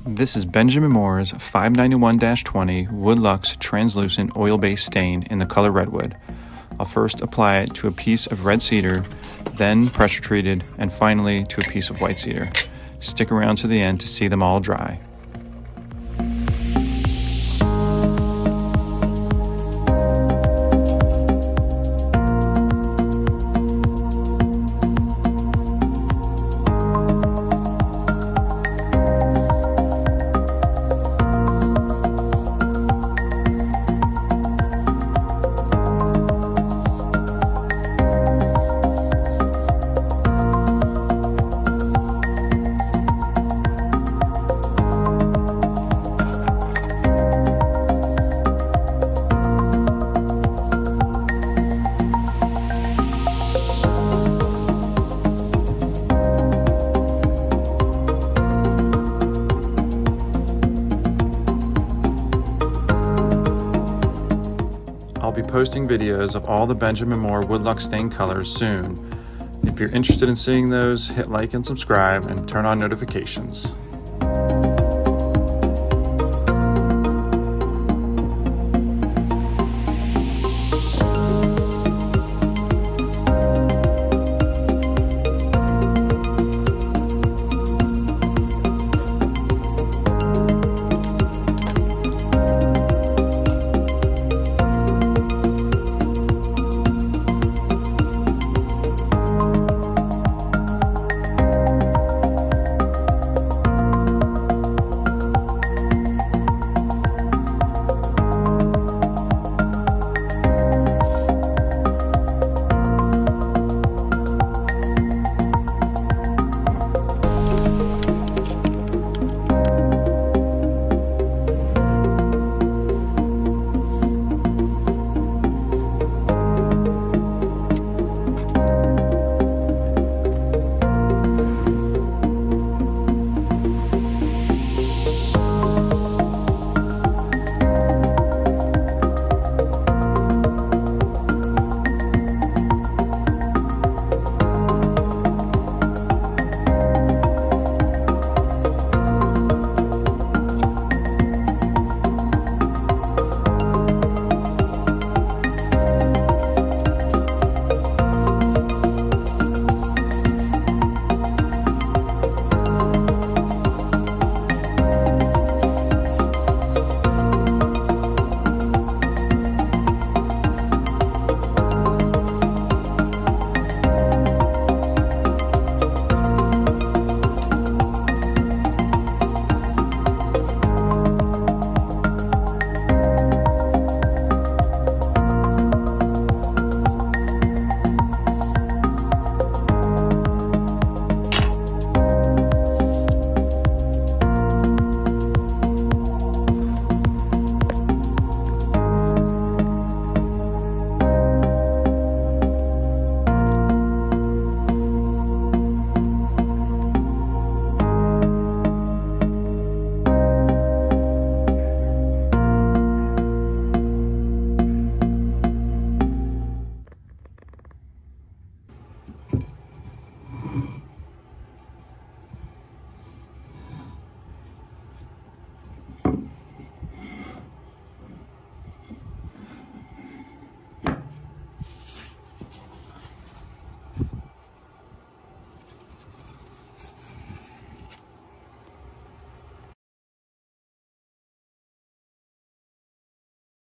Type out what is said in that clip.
This is Benjamin Moore's 591-20 WOODLUXE translucent oil-based stain in the color redwood. I'll first apply it to a piece of red cedar, then pressure treated, and finally to a piece of white cedar. Stick around to the end to see them all dry. I'll be posting videos of all the Benjamin Moore WOODLUXE stain colors soon. If you're interested in seeing those, hit like and subscribe and turn on notifications.